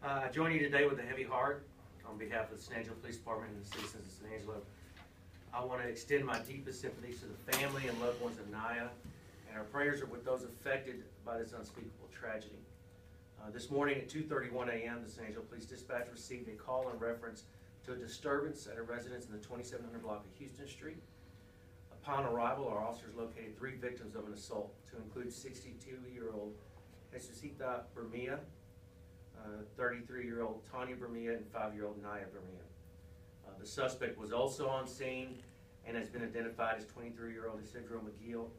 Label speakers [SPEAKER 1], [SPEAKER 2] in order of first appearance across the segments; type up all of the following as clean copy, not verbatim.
[SPEAKER 1] I join you today with a heavy heart on behalf of the San Angelo Police Department and the citizens of San Angelo. I want to extend my deepest sympathies to the family and loved ones of Naya, and our prayers are with those affected by this unspeakable tragedy. This morning at 2:31 a.m., the San Angelo Police Dispatch received a call in reference to a disturbance at a residence in the 2700 block of Houston Street. Upon arrival, our officers located 3 victims of an assault, to include 62-year-old Jesusita Bermia, 33-year-old Tanya Bermia, and 5-year-old Naya Bermia. The suspect was also on scene and has been identified as 23-year-old Isidro Miguel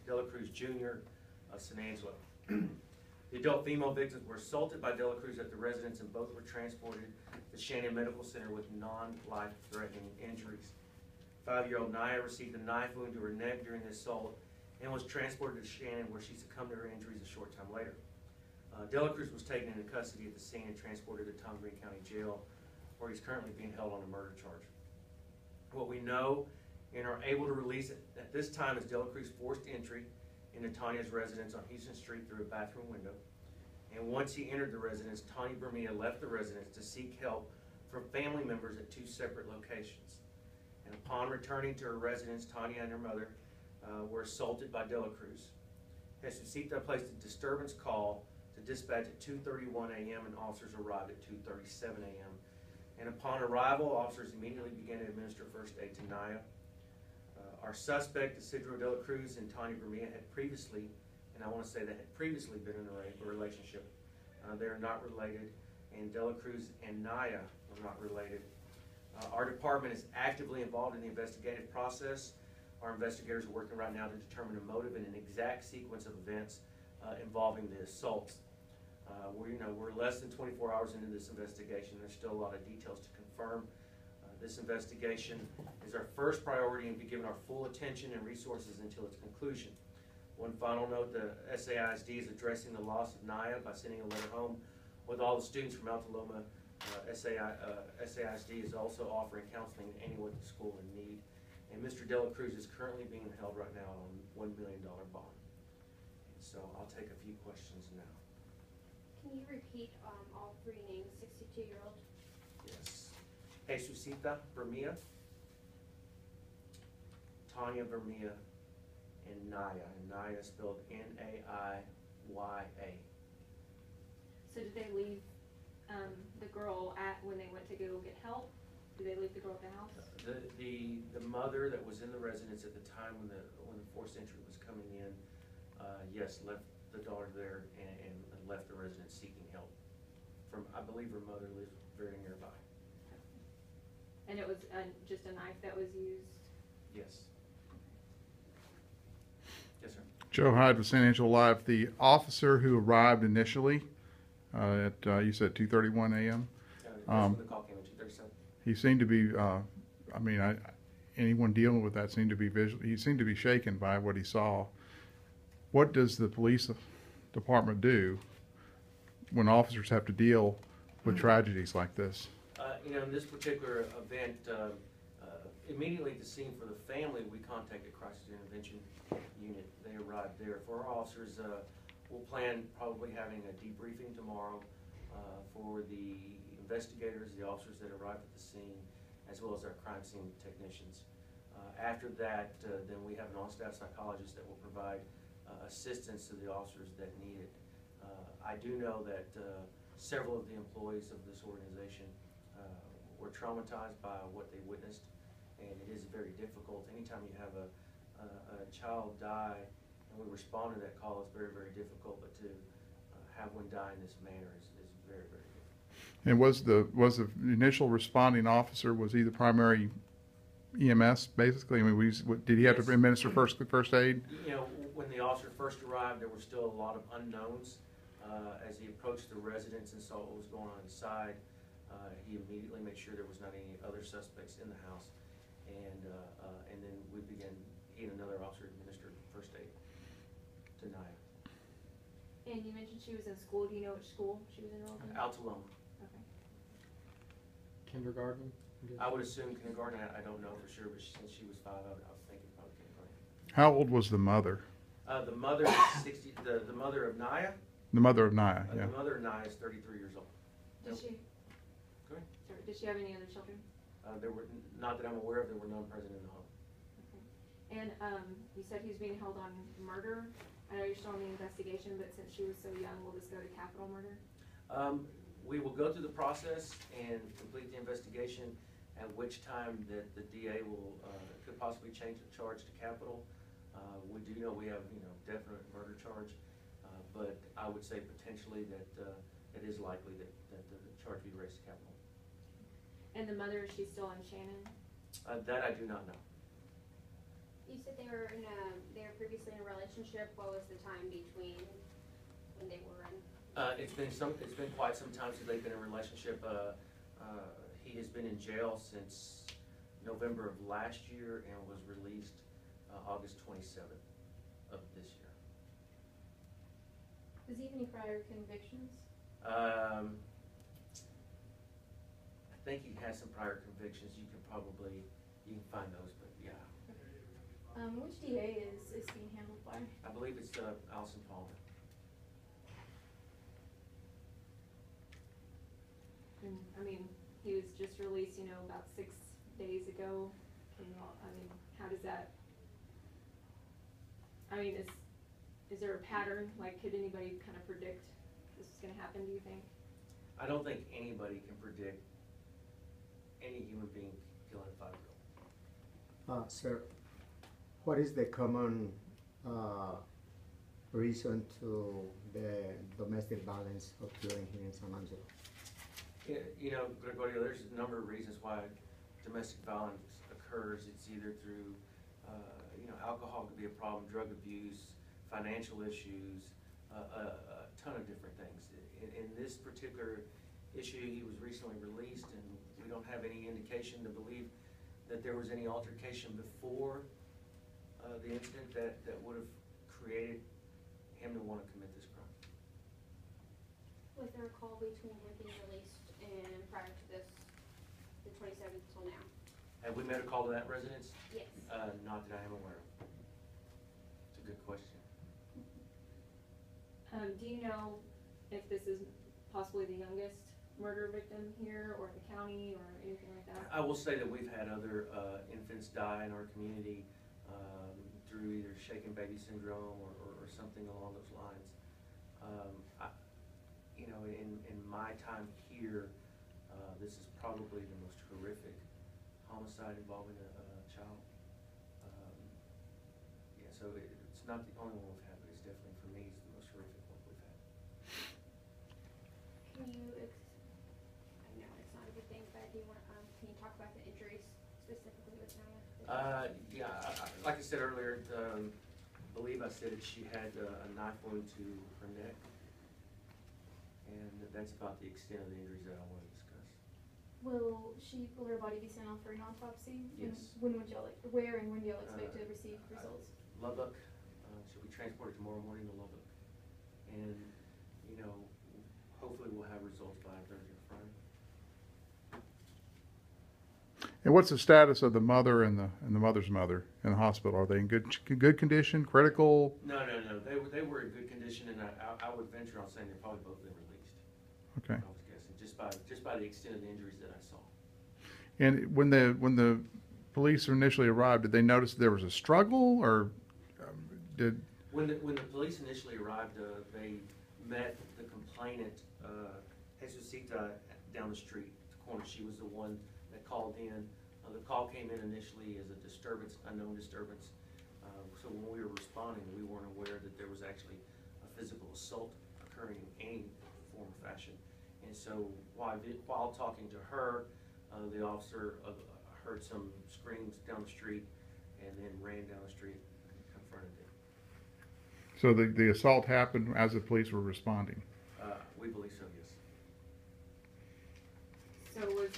[SPEAKER 1] De La Cruz Jr. of San Angelo. The adult female victims were assaulted by De La Cruz at the residence, and both were transported to Shannon Medical Center with non-life-threatening injuries. 5-year-old Naya received a knife wound to her neck during the assault and was transported to Shannon, where she succumbed to her injuries a short time later. De La Cruz was taken into custody at the scene and transported to Tom Green County Jail, where he's currently being held on a murder charge. What we know and are able to release at this time is De La Cruz forced entry into Tanya's residence on Houston Street through a bathroom window. And once he entered the residence, Tanya Bermia left the residence to seek help from family members at 2 separate locations. And upon returning to her residence, Tanya and her mother were assaulted by De La Cruz. Jesusita placed a disturbance call to dispatch at 2:31 a.m. and officers arrived at 2:37 a.m. And upon arrival, officers immediately began to administer first aid to Naya. Our suspect, Isidro De La Cruz, and Tanya Bermia had previously, and I want to say they had previously been in a relationship. They are not related, and De La Cruz and Naya were not related. Our department is actively involved in the investigative process. Our investigators are working right now to determine the motive and an exact sequence of events involving the assaults. We're less than 24 hours into this investigation. There's still a lot of details to confirm. This investigation is our first priority and be given our full attention and resources until its conclusion. One final note, the SAISD is addressing the loss of Naya by sending a letter home with all the students from Alta Loma. SAISD is also offering counseling to anyone at the school in need. And Mr. De La Cruz is currently being held right now on $1 million bond. So I'll take a few questions now.
[SPEAKER 2] Can you repeat all 3 names? 62-year-old?
[SPEAKER 1] Yes. Jesusita Bermia, Tanya Bermia, and Naya. And Naya spelled Naiya.
[SPEAKER 2] So did they leave the girl when they went to go get help? Did they leave the girl at the house?
[SPEAKER 1] The mother that was in the residence at the time when the forced entry was coming in, yes, left the daughter there and left the residence seeking help. I believe her mother lives very nearby.
[SPEAKER 2] And it was just a knife that was used?
[SPEAKER 1] Yes. Yes, sir.
[SPEAKER 3] Joe Hyde with San Angelo Live. The officer who arrived initially at, you said 2:31 a.m.?
[SPEAKER 1] The call came at 2:37.
[SPEAKER 3] He seemed to be, anyone dealing with that seemed to be he seemed to be shaken by what he saw. What does the police department do when officers have to deal with tragedies like this?
[SPEAKER 1] In this particular event, immediately at the scene for the family, we contacted Crisis Intervention Unit. They arrived there. For our officers, we'll plan probably having a debriefing tomorrow for the investigators, the officers that arrived at the scene, as well as our crime scene technicians. After that, then we have an on-staff psychologist that will provide assistance to the officers that need it. I do know that several of the employees of this organization were traumatized by what they witnessed, and it is very difficult. Anytime you have a child die and we respond to that call, it's very, very difficult, but to have one die in this manner is very, very difficult.
[SPEAKER 3] And was the initial responding officer, was he the primary EMS basically? I mean, did he have to administer first aid?
[SPEAKER 1] When the officer first arrived, there were still a lot of unknowns. As he approached the residence and saw what was going on inside, he immediately made sure there was not any other suspects in the house, and then he and another officer administered first aid to Naya.
[SPEAKER 2] And you mentioned she was in school. Do you know which school she was enrolled in?
[SPEAKER 1] Alta Loma.
[SPEAKER 2] Okay.
[SPEAKER 4] Kindergarten?
[SPEAKER 1] I would assume kindergarten. I don't know for sure, but since she was 5, I was thinking probably kindergarten.
[SPEAKER 3] How old was the mother?
[SPEAKER 1] The mother is 60. The mother of Naya.
[SPEAKER 3] The mother of Naya, yeah.
[SPEAKER 1] The mother, Naya, is 33 years old.
[SPEAKER 2] Did she,
[SPEAKER 1] Go ahead.
[SPEAKER 2] sorry, did she have any other children?
[SPEAKER 1] There were, not that I'm aware of, there were none present in the home.
[SPEAKER 2] Okay. And, you said he was being held on murder. I know you're still on the investigation, but since she was so young, will this go to capital murder?
[SPEAKER 1] We will go through the process and complete the investigation, at which time that the DA will, could possibly change the charge to capital. We do know we have, definite murder charge, but I would say potentially that, it is likely that the charge be raised to capital.
[SPEAKER 2] And the mother, is she still in Shannon?
[SPEAKER 1] That I do not know.
[SPEAKER 4] You said they were previously in a relationship. What was the time between when they were in?
[SPEAKER 1] It's been quite some time since they've been in a relationship. He has been in jail since November of last year and was released August 27th of this year.
[SPEAKER 4] Does he have any prior convictions?
[SPEAKER 1] I think he has some prior convictions. You can find those, but yeah.
[SPEAKER 4] Which DA is being handled by?
[SPEAKER 1] I believe it's Allison Palmer.
[SPEAKER 2] And, I mean, he was just released, about 6 days ago. How does that, is there a pattern? Like, could anybody kind of predict this is gonna happen, do you think?
[SPEAKER 1] I don't think anybody can predict any human being killing a 5-year-old.
[SPEAKER 5] Sir, what is the common reason to the domestic violence occurring here in San Angelo?
[SPEAKER 1] Gregorio, there's a number of reasons why domestic violence occurs. It's either through, alcohol could be a problem, drug abuse, financial issues, a ton of different things. In this particular issue, he was recently released, and we don't have any indication to believe that there was any altercation before the incident that would have created him to want to commit this crime.
[SPEAKER 4] Was there a call between him being released and prior to this, the 27th till now?
[SPEAKER 1] Have we made a call to that residence?
[SPEAKER 4] Yes.
[SPEAKER 1] Not that I am aware of. It's a good question.
[SPEAKER 2] Do you know if this is possibly the youngest murder victim here, or the county, or anything like that?
[SPEAKER 1] I will say that we've had other infants die in our community through either shaken baby syndrome or something along those lines. In my time here, this is probably the most horrific homicide involving a child. So it's not the only one we've had, but it's definitely, for me, it's the most horrific one we've had.
[SPEAKER 4] I know it's not a good thing, but do you want, can you talk about the injuries specifically with Naya?
[SPEAKER 1] Like I said earlier, I believe I said that she had a knife wound to her neck, and that's about the extent of the injuries that I want to discuss.
[SPEAKER 6] Will her body be sent off for an autopsy?
[SPEAKER 1] Yes.
[SPEAKER 6] When would y'all, where and when do y'all expect to receive results?
[SPEAKER 1] Lubbock, she'll be transported tomorrow morning to Lubbock, and hopefully we'll have results by Thursday or Friday.
[SPEAKER 3] And what's the status of the mother and the mother's mother in the hospital? Are they in good condition, critical?
[SPEAKER 1] No. They were in good condition, and I would venture on saying they're probably both been released.
[SPEAKER 3] Okay.
[SPEAKER 1] I was guessing just by the extent of the injuries that I saw.
[SPEAKER 3] And when the police initially arrived, did they notice there was a struggle, or did?
[SPEAKER 1] When the police initially arrived, they met the complainant, Jesusita, down the street, the corner. She was the one that called in. The call came in initially as a disturbance, unknown disturbance. So when we were responding, we weren't aware that there was actually a physical assault occurring in any form or fashion. And so while talking to her, the officer heard some screams down the street and then ran down the street and confronted them.
[SPEAKER 3] So the assault happened as the police were responding?
[SPEAKER 1] We believe so, yes.
[SPEAKER 2] So was,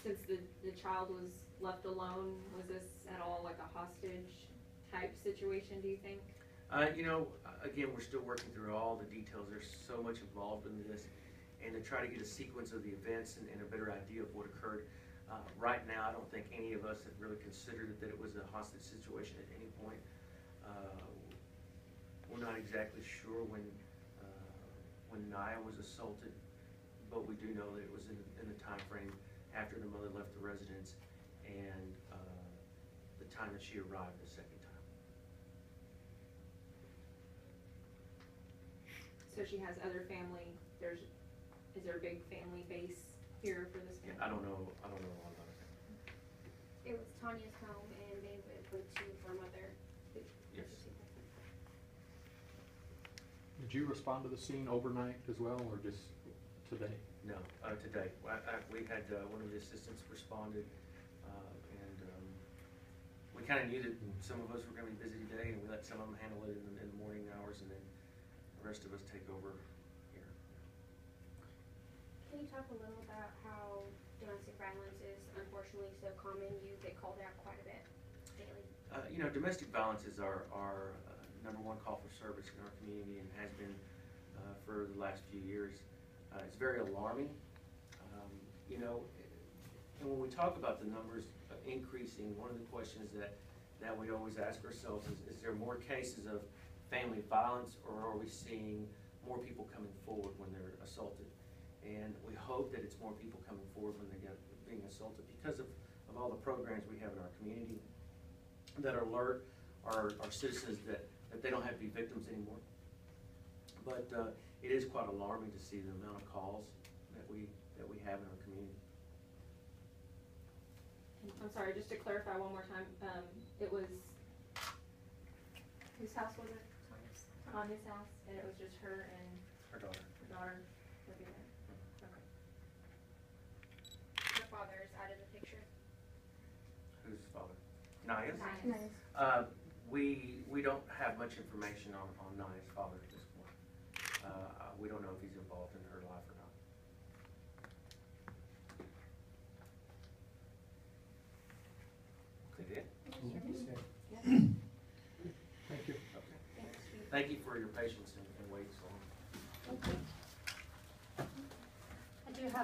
[SPEAKER 2] since the child was left alone, was this at all like a hostage type situation, do you think?
[SPEAKER 1] Again, we're still working through all the details. There's so much involved in this, and to try to get a sequence of the events and a better idea of what occurred. Right now, I don't think any of us have really considered that it was a hostage situation at any point. We're not exactly sure when when Naya was assaulted, but we do know that it was in the time frame after the mother left the residence and the time that she arrived the second time.
[SPEAKER 2] So she has other family, is there a big family base here for this family?
[SPEAKER 1] I don't know a lot about it.
[SPEAKER 4] It was Tanya's home and they went to her mother.
[SPEAKER 1] Yes.
[SPEAKER 7] Did you respond to the scene overnight as well, or just today?
[SPEAKER 1] No, today. We had one of the assistants responded, and we kind of knew that some of us were going to be busy today, and we let some of them handle it in the morning hours, and then the rest of us take over here.
[SPEAKER 4] Can you talk a little about how domestic violence is unfortunately so common? You get called out quite a bit daily.
[SPEAKER 1] You know, domestic violence is our number one call for service in our community and has been for the last few years. It's very alarming. You know, and when we talk about the numbers increasing, one of the questions that we always ask ourselves is there more cases of family violence, or are we seeing more people coming forward when they're assaulted? And we hope that it's more people coming forward when they get being assaulted because of all the programs we have in our community that alert our citizens that they don't have to be victims anymore. But it is quite alarming to see the amount of calls that we have in our community.
[SPEAKER 2] I'm sorry, just to clarify one more time, it was, whose house was it? On his house, and it was just her and
[SPEAKER 1] Her daughter.
[SPEAKER 2] living there? Okay.
[SPEAKER 4] Her father is out of the picture.
[SPEAKER 1] Whose father? Naya's?
[SPEAKER 4] Nice.
[SPEAKER 1] We don't have much information on Naya's father at this point. We don't know if he's involved in her life or not. They did?
[SPEAKER 7] Thank you.
[SPEAKER 1] Okay. Thank you for your patience and waiting so long.
[SPEAKER 6] I do have